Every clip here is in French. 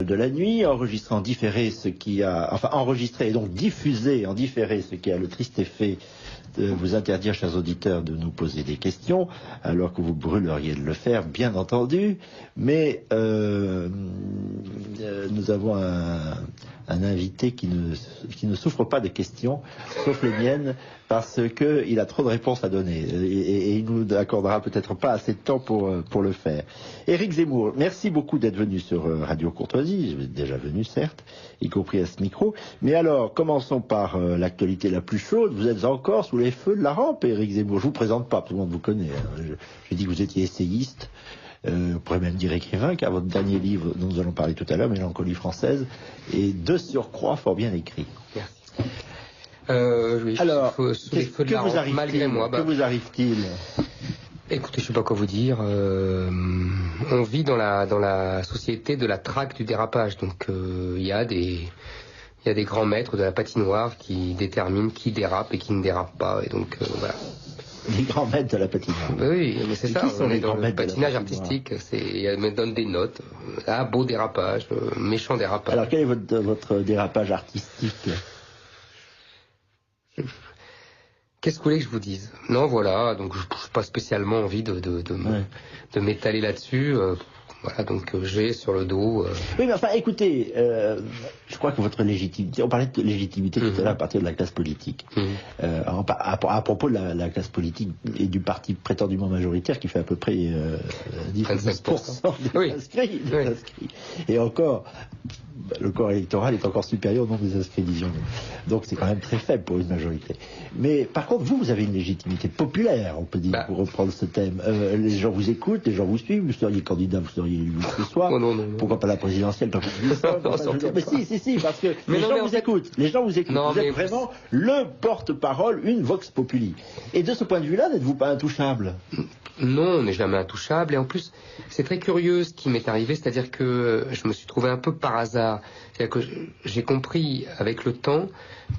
de la nuit, enregistré et donc diffusé en différé, ce qui a le triste effet de vous interdire, chers auditeurs, de nous poser des questions, alors que vous brûleriez de le faire, bien entendu. Mais nous avons un invité qui ne souffre pas de questions, sauf les miennes, parce qu'il a trop de réponses à donner. Et il nous accordera peut-être pas assez de temps pour le faire. Éric Zemmour, merci beaucoup d'être venu sur Radio Courtoisie. Je suis déjà venu, certes, y compris à ce micro. Mais alors, commençons par l'actualité la plus chaude. Vous êtes encore sous les feux de la rampe, Éric Zemmour. Je vous présente pas, tout le monde vous connaît. Hein. J'ai dit que vous étiez essayiste. On pourrait même dire écrivain, car votre dernier livre, dont nous allons parler tout à l'heure, Mélancolie française, est de surcroît fort bien écrit. Merci. Oui, alors, sous les feux de la rampe, malgré moi. Que vous arrive-t-il? Écoutez, je sais pas quoi vous dire. On vit dans la société de la traque du dérapage. Donc, il y a des grands maîtres de la patinoire qui déterminent qui dérape et qui ne dérape pas. Et donc, voilà. Les grands maîtres de la patinoire. Oui, mais c'est ça. Qui sont les grands maîtres le patinage artistique, ils me donnent des notes. Ah, beau dérapage, méchant dérapage. Alors, quel est votre dérapage artistique? Qu'est-ce que vous voulez que je vous dise? Non, voilà, donc je n'ai pas spécialement envie de m'étaler là-dessus. Voilà, donc j'ai sur le dos... Oui, mais enfin, écoutez, je crois que votre légitimité... On parlait de légitimité tout à l'heure à partir de la classe politique. À propos de la classe politique et du parti prétendument majoritaire qui fait à peu près 10% des inscrits. Et encore... Le corps électoral est encore supérieur au nombre des inscrits, disons. Donc c'est quand même très faible pour une majorité. Mais par contre, vous avez une légitimité populaire, on peut dire, pour reprendre ce thème. Les gens vous écoutent, les gens vous suivent, vous seriez candidat, vous seriez élu ce soir. Non. Pourquoi pas la présidentielle tant que mais si, parce que les gens vous écoutent. Les gens vous écoutent. Vous êtes vraiment le porte-parole, une vox populi. Et de ce point de vue-là, n'êtes-vous pas intouchable? Non, on n'est jamais intouchable. Et en plus, c'est très curieux ce qui m'est arrivé, c'est-à-dire que je me suis trouvé un peu par hasard. C'est-à-dire que j'ai compris avec le temps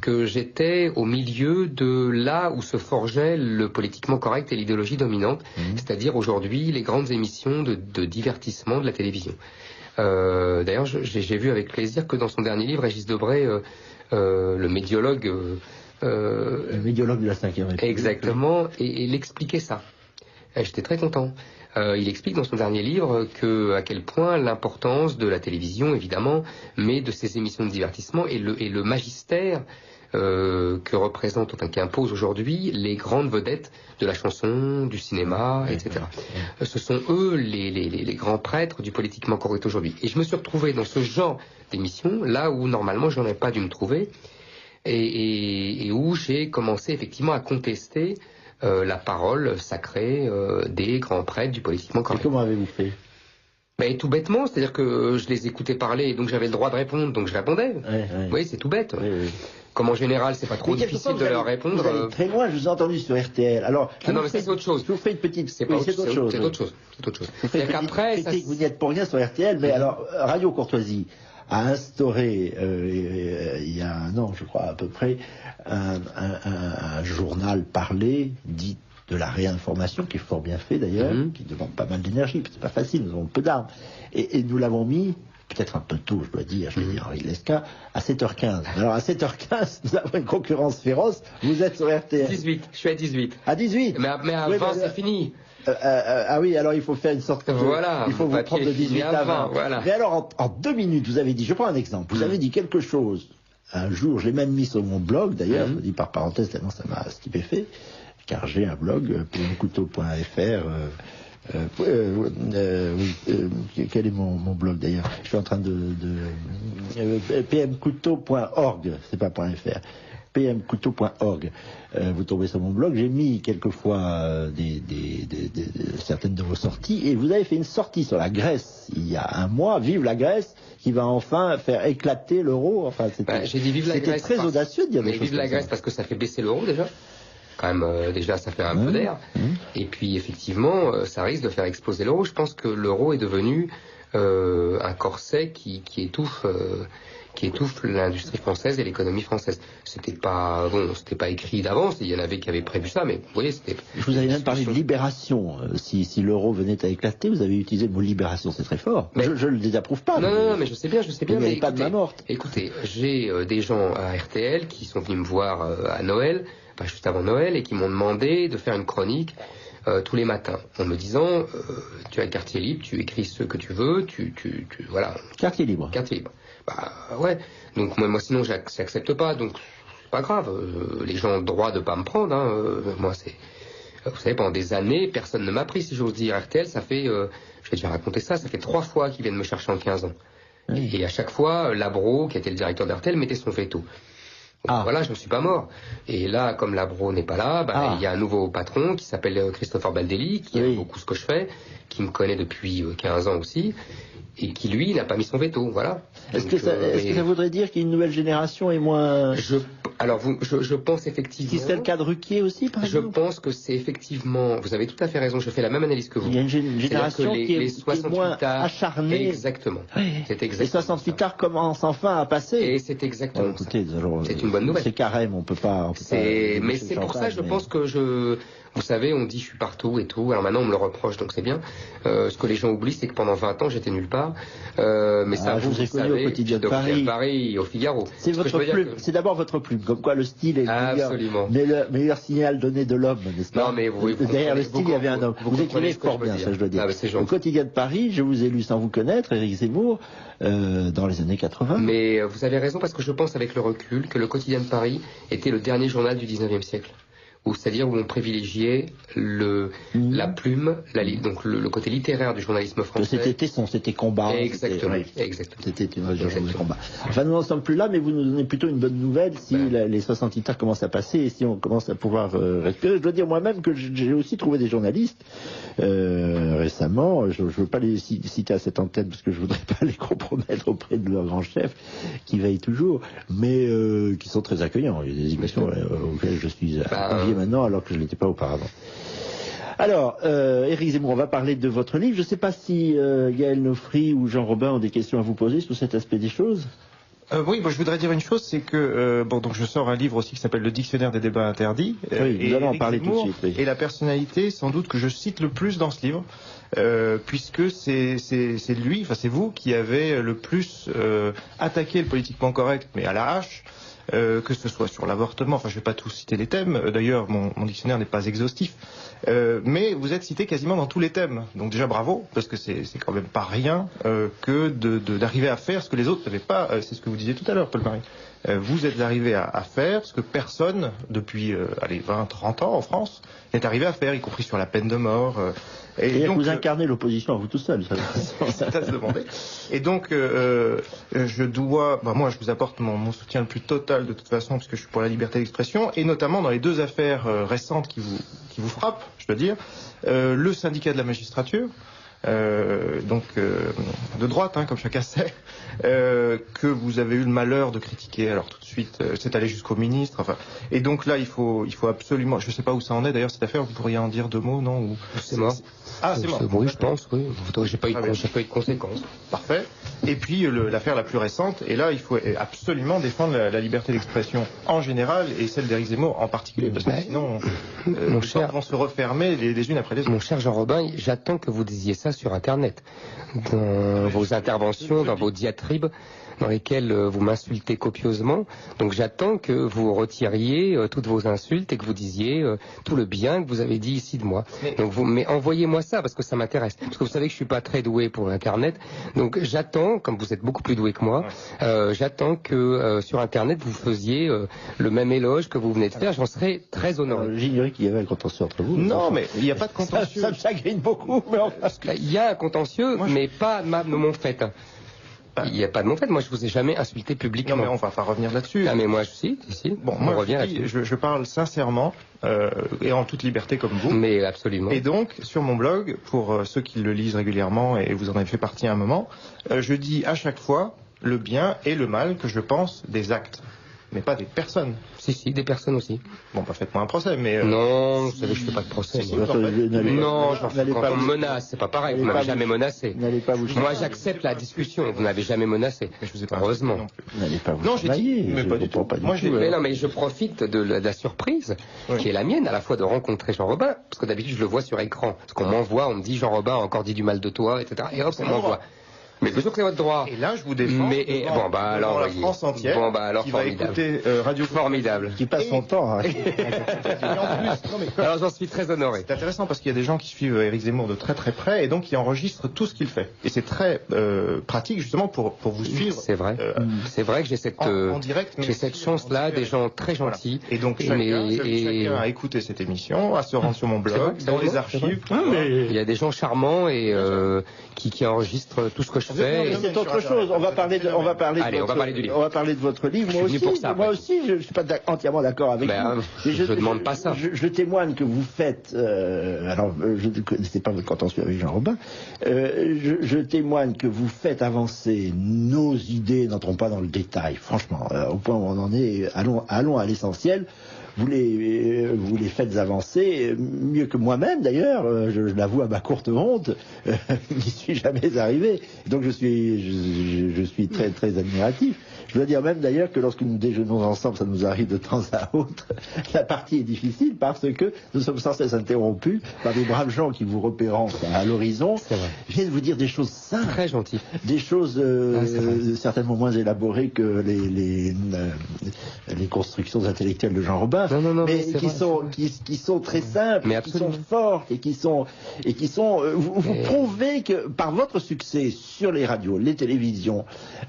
que j'étais au milieu de là où se forgeait le politiquement correct et l'idéologie dominante, c'est-à-dire aujourd'hui les grandes émissions de divertissement de la télévision. D'ailleurs, j'ai vu avec plaisir que dans son dernier livre, Régis Debray, le médiologue... le médiologue de la 5e République. Exactement, et il expliquait ça. J'étais très content. Il explique dans son dernier livre à quel point l'importance de la télévision, évidemment, mais de ces émissions de divertissement et le magistère que représentent, enfin quimposent aujourd'hui les grandes vedettes de la chanson, du cinéma, etc. Ce sont eux les grands prêtres du politiquement correct aujourd'hui. Et je me suis retrouvé dans ce genre d'émission, là où normalement je n'en ai pas dû me trouver, et où j'ai commencé effectivement à contester la parole sacrée des grands prêtres du politiquement correct. Et comment avez-vous fait? Tout bêtement, c'est-à-dire que je les écoutais parler et donc j'avais le droit de répondre, donc je répondais. Oui, c'est tout bête. Comme en général, c'est pas trop difficile de leur répondre. Vous allez très loin, je vous ai entendu sur RTL. Alors, non, mais ça c'est autre chose. Je vous fais une petite... C'est autre chose. C'est autre chose. Qu'après, vous n'y êtes pour rien sur RTL, mais alors, Radio Courtoisie a instauré, il y a un an, je crois, à peu près, un journal parlé, dit de la réinformation, qui est fort bien fait d'ailleurs, qui demande pas mal d'énergie, parce que c'est pas facile, nous avons peu d'armes. Et nous l'avons mis, peut-être un peu tôt, je dois dire, je vais dire Henri Lesca, à 7h15. Alors à 7h15, nous avons une concurrence féroce, vous êtes sur RTL. 18, je suis à 18. À 18 Mais à 20, c'est fini. Ah oui, alors il faut faire une sorte de... Voilà, il faut vous prendre de 18 à 20. Voilà. Mais alors, en 2 minutes, vous avez dit, je prends un exemple, vous avez dit quelque chose, un jour, je l'ai même mis sur mon blog, d'ailleurs, je le dis par parenthèse, tellement ça m'a stupéfait, car j'ai un blog, pmcouteau.fr, quel est mon blog d'ailleurs? Je suis en train de pmcouteau.org, c'est pas .fr. pmcouteau.org. Vous tombez sur mon blog, j'ai mis quelquefois certaines de vos sorties, et vous avez fait une sortie sur la Grèce il y a un mois, vive la Grèce, qui va enfin faire éclater l'euro. Enfin, j'ai dit vive la Grèce. C'était très audacieux de dire des choses. Vive la Grèce parce que ça fait baisser l'euro déjà. Quand même, déjà, ça fait un peu d'air. Et puis, effectivement, ça risque de faire exploser l'euro. Je pense que l'euro est devenu un corset qui étouffe qui étouffe l'industrie française et l'économie française. C'était pas écrit d'avance. Il y en avait qui avaient prévu ça, mais vous voyez, c'était. Je vous avais même parlé de libération. Si l'euro venait à éclater, vous avez utilisé le mot libération, c'est très fort. Mais je le désapprouve pas. Non, mais je sais bien. Il n'y avait pas de main morte. Écoutez, j'ai des gens à RTL qui sont venus me voir à Noël, juste avant Noël, et qui m'ont demandé de faire une chronique tous les matins, en me disant tu as le quartier libre, tu écris ce que tu veux, voilà. Quartier libre. Quartier libre. Ouais. Donc moi sinon j'accepte pas, donc c'est pas grave. Les gens ont le droit de pas me prendre. Moi c'est, vous savez, pendant des années, personne ne m'a pris, si j'ose dire. RTL, ça fait, je vais déjà raconter ça fait 3 fois qu'ils viennent me chercher en 15 ans. Oui. Et à chaque fois, Labro, qui était le directeur d'RTL, mettait son veto. Voilà, je ne suis pas mort. Et là, comme Labro n'est pas là, il y a un nouveau patron qui s'appelle Christopher Baldelli, qui aime beaucoup ce que je fais, qui me connaît depuis 15 ans aussi, et qui, lui, n'a pas mis son veto, voilà. Est-ce que ça voudrait dire qu'une nouvelle génération est moins... Je pense effectivement... Qui serait le cas de Ruquier aussi, par exemple? Je pense que c'est effectivement... Vous avez tout à fait raison, je fais la même analyse que vous. Il y a une génération qui est moins acharnée. Exactement. Oui. C'est exactement. Les 68 tard commencent enfin à passer. Et c'est exactement écoutez, c'est une bonne nouvelle. C'est carême, on peut pas... Mais c'est pour ça, je pense que Vous savez, on dit je suis partout et tout. Alors maintenant, on me le reproche, donc c'est bien. Ce que les gens oublient, c'est que pendant 20 ans, j'étais nulle part. Mais ça, je vous ai connu au Quotidien de Paris, au Figaro. C'est votre plume. C'est d'abord votre plume. Comme quoi, le style est le meilleur signal donné de l'homme, n'est-ce pas? Non, mais derrière le style, il y avait un homme. Vous écrivez fort bien, ça je dois dire. Au Quotidien de Paris, je vous ai lu sans vous connaître, Éric Zemmour, dans les années 80. Mais vous avez raison, parce que je pense avec le recul que le Quotidien de Paris était le dernier journal du 19e siècle. C'est-à-dire où on privilégiait la plume, donc le côté littéraire du journalisme français. C'était combat. Exactement. C'était une région de combat. Enfin, nous n'en sommes plus là, mais vous nous donnez plutôt une bonne nouvelle si les 68 heures commencent à passer et si on commence à pouvoir respirer. Je dois dire moi-même que j'ai aussi trouvé des journalistes récemment. Je ne veux pas les citer à cette antenne parce que je voudrais pas les compromettre auprès de leur grand chef qui veille toujours, mais qui sont très accueillants. Il y a des émissions auxquelles je suis convié maintenant alors que je ne l'étais pas auparavant. Alors, Éric Zemmour, on va parler de votre livre. Je ne sais pas si Gaël Nofri ou Jean Robin ont des questions à vous poser sur cet aspect des choses. Oui, je voudrais dire une chose, c'est que donc je sors un livre aussi qui s'appelle Le Dictionnaire des débats interdits. Oui, nous allons en parler tout de suite. Oui. Et la personnalité, sans doute, que je cite le plus dans ce livre, puisque c'est lui, enfin c'est vous qui avez le plus attaqué le politiquement correct, mais à la hache. Que ce soit sur l'avortement, enfin je vais pas tous citer les thèmes, d'ailleurs mon dictionnaire n'est pas exhaustif, mais vous êtes cité quasiment dans tous les thèmes, donc déjà bravo, parce que c'est quand même pas rien que d'arriver à faire ce que les autres n'avaient pas, c'est ce que vous disiez tout à l'heure Paul Marie, vous êtes arrivé à faire ce que personne depuis 20-30 ans en France n'est arrivé à faire, y compris sur la peine de mort. Et donc, vous incarnez l'opposition à vous tout seul. C'est à se demander. Et donc, je dois, moi, je vous apporte mon soutien le plus total de toute façon, parce que je suis pour la liberté d'expression, et notamment dans les 2 affaires récentes qui vous frappent, je dois dire, le syndicat de la magistrature. Donc de droite, comme chacun sait, que vous avez eu le malheur de critiquer. Alors tout de suite, c'est allé jusqu'au ministre. Enfin, et donc là, il faut absolument. Je ne sais pas où ça en est. D'ailleurs, cette affaire, vous pourriez en dire 2 mots, non? Ou c'est mort. C'est mort. Oui, je pense. Oui. J'ai pas eu de conséquences. Parfait. Et puis l'affaire la plus récente. Et là, il faut absolument défendre la liberté d'expression en général et celle d'Éric Zemmour en particulier, parce que sinon, les portes vont se refermer les unes après les autres. Mon cher Jean Robin, j'attends que vous disiez ça sur Internet, dans vos interventions, dans vos diatribes, dans lesquelles vous m'insultez copieusement. Donc j'attends que vous retiriez toutes vos insultes et que vous disiez tout le bien que vous avez dit ici de moi. Mais envoyez-moi ça parce que ça m'intéresse. Parce que vous savez que je suis pas très doué pour Internet. Donc j'attends, comme vous êtes beaucoup plus doué que moi, j'attends que sur Internet vous faisiez le même éloge que vous venez de faire. J'en serais très honoré. J'ignorais qu'il y avait un contentieux entre vous. Non, mais il n'y a pas de contentieux. Ça me chagrine beaucoup. Mais il y a un contentieux, mais pas de mon fait. Il n'y a pas de mon fait. Moi, je vous ai jamais insulté publiquement. Non, mais on va pas revenir là-dessus. Ah, mais moi, si. Bon, moi, je parle sincèrement et en toute liberté comme vous. Mais absolument. Et donc, sur mon blog, pour ceux qui le lisent régulièrement, et vous en avez fait partie à un moment, je dis à chaque fois le bien et le mal que je pense des actes. mais pas des personnes. Si, des personnes aussi. Bon, pas faites-moi un procès, mais... Non, vous savez, je fais pas de procès. Si, moi. vous en faites. Non, quand on me menace, c'est pas pareil, vous m'avez jamais menacé. N'allez pas vous Moi, j'accepte la discussion, vous m'avez jamais menacé. Mais je vous ai pas Heureusement. non plus. N'allez pas vous Non, j'ai dit, mais je pas du comprends tout. pas du Moi, tout. j'ai- Mais non, mais je profite de la surprise Oui. qui est la mienne, à la fois de rencontrer Jean Robin, parce que d'habitude je le vois sur écran, parce qu'on m'envoie, on me dit Jean Robin a encore dit du mal de toi, etc. Et hop, on m'envoie. Mais bien sûr que c'est votre droit. Et là, je vous défends Mais devant, bon, bah alors, devant la voyez. France entière, Bon, bah alors, qui va formidable. écouter Radio Formidable. Qui passe son temps à... Et en plus, non, mais Alors j'en suis très honoré. c'est intéressant parce qu'il y a des gens qui suivent Éric Zemmour de très très près et donc qui enregistrent tout ce qu'il fait. Et c'est très pratique justement pour vous suivre. C'est vrai. C'est vrai que j'ai cette, En direct, mais j'ai cette aussi chance-là, en des direct. gens très Voilà. gentils. Et donc chacun a écouté cette émission, à se rendre sur mon C'est vrai, blog, c'est dans vrai, les c'est archives. Il y a des gens charmants et qui enregistrent tout ce que je fais. Mais c'est autre chose. On va parler de, Allez, on va parler du livre. On va parler de votre livre. Je suis venu pour ça, Moi après. aussi, je suis pas entièrement d'accord avec Ben, vous. Mais je demande pas ça. Je témoigne que vous faites. Je ne connaissais pas votre contentieux avec Jean Robin. Je témoigne que vous faites avancer nos idées. N'entrons pas dans le détail, franchement, au point où on en est. Allons à l'essentiel. Vous les faites avancer mieux que moi-même d'ailleurs. Je l'avoue à ma courte honte, n'y suis jamais arrivé. Donc je suis très très admiratif. Je dois dire même d'ailleurs que lorsque nous déjeunons ensemble, ça nous arrive de temps à autre, la partie est difficile parce que nous sommes sans cesse interrompus par des braves gens qui vous repérant à l'horizon viennent vous dire des choses simples, Très gentil. des choses certainement moins élaborées que les constructions intellectuelles de Jean Robin, Non, mais c'est qui vrai, sont très simples, Mais qui sont absolument. fortes et qui sont vous prouvez que par votre succès sur les radios, les télévisions,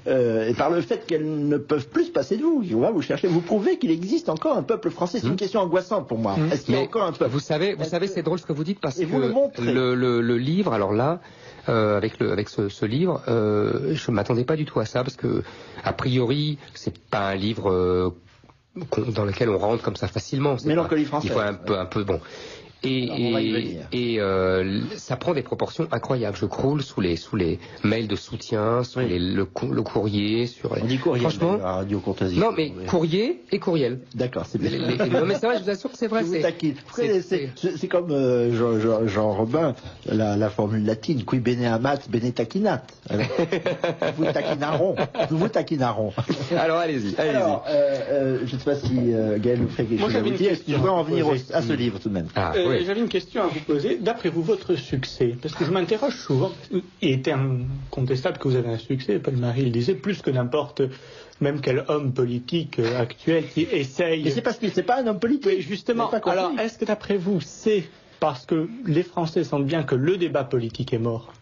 et par le fait qu'elles ne peuvent plus se passer de vous, on va vous chercher, vous prouvez qu'il existe encore un peuple français. C'est une question angoissante pour moi. Est-ce qu'il y a Mais encore un peuple? vous savez, c'est drôle ce que vous dites parce Et que vous le montrez. le livre, alors là, avec ce livre, je m'attendais pas du tout à ça parce que a priori, c'est pas un livre dans lequel on rentre comme ça facilement. C'est Mélancolie pas- française. Il faut un peu bon. Alors, on va y venir. Et ça prend des proportions incroyables. Je croule sous les mails de soutien, sous Oui. le courrier, sur les... On dit courriel, Franchement, d'ailleurs, à Radio Courtoisie. non mais Oui. courrier et courriel. D'accord, c'est bien. Non mais c'est vrai, je vous assure que c'est vrai. Je vous c'est- taquine. Vous c'est- connaissez, c'est comme Jean Robin, la formule latine, qui bene amat, bene taquinat. Alors, nous vous taquinarons. Alors allez-y. Alors, je ne sais pas si Gaël nous fait quelque Moi, chose à j'avais vous une dire. question Je voudrais à en vous venir poser. à ce livre tout de même. Ah, oui. J'avais une question à vous poser. D'après vous, votre succès, parce que je m'interroge souvent, il était incontestable que vous avez un succès, Paul Marie le disait, plus que n'importe même quel homme politique actuel qui essaye... Mais c'est pas un homme politique. Oui, justement. Vous n'avez pas compris. Alors, est-ce que d'après vous, c'est parce que les Français sentent bien que le débat politique est mort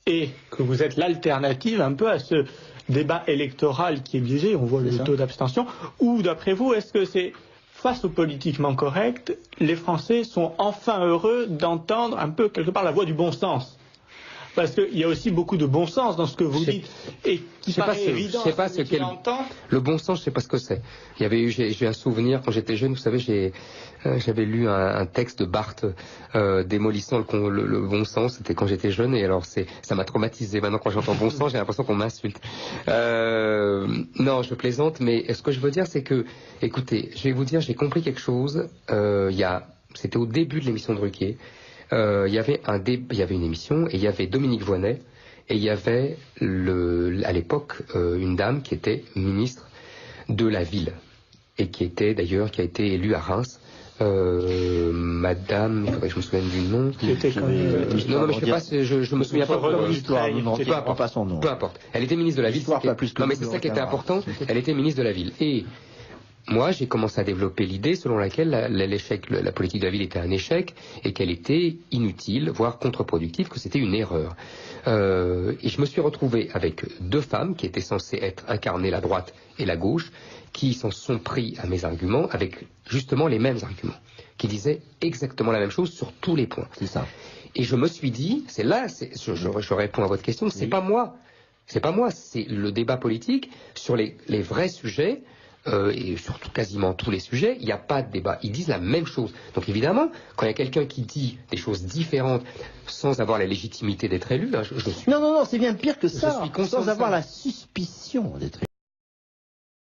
et que vous êtes l'alternative un peu à ce débat électoral qui est biaisé, on voit le taux d'abstention, ou d'après vous, est-ce que c'est face au politiquement correct, les Français sont enfin heureux d'entendre un peu quelque part la voix du bon sens? Parce qu'il y a aussi beaucoup de bon sens dans ce que vous dites et qui paraît évident. Je sais pas ce qu'il qu'est entend. le bon sens, je sais pas ce que c'est. Il y avait eu, j'ai un souvenir quand j'étais jeune, vous savez, j'avais lu un texte de Barthes démolissant le bon sens. C'était quand j'étais jeune et alors ça m'a traumatisé. Maintenant quand j'entends bon sens, j'ai l'impression qu'on m'insulte. Non, je plaisante, mais ce que je veux dire, c'est que, écoutez, je vais vous dire, j'ai compris quelque chose. C'était au début de l'émission de Ruquier. Il y avait une émission et il y avait Dominique Voynet et il y avait à l'époque une dame qui était ministre de la ville et qui a été élue à Reims. Madame, il faudrait que je me souvienne du nom. Qui était quand Non, mais je sais pas, je me souviens pas. L'histoire, Peu importe. pas son nom. Peu importe. Elle était ministre de la ville. L'histoire, pas plus que Non, mais nous, c'est ça qui aucun était rapport. important. Elle était ministre de la ville. Et moi, j'ai commencé à développer l'idée selon laquelle la politique de la ville était un échec et qu'elle était inutile, voire contre-productive, que c'était une erreur. Et je me suis retrouvé avec deux femmes qui étaient censées être incarnées la droite et la gauche, qui s'en sont pris à mes arguments avec justement les mêmes arguments, qui disaient exactement la même chose sur tous les points. C'est ça. Et je me suis dit, je réponds à votre question, c'est pas moi, c'est le débat politique sur les vrais sujets. Et surtout quasiment tous les sujets, il n'y a pas de débat. Ils disent la même chose. Donc évidemment, quand il y a quelqu'un qui dit des choses différentes sans avoir la légitimité d'être élu, là, je suis... Non, c'est bien pire que ça. Je suis conscient Sans de avoir ça. la suspicion d'être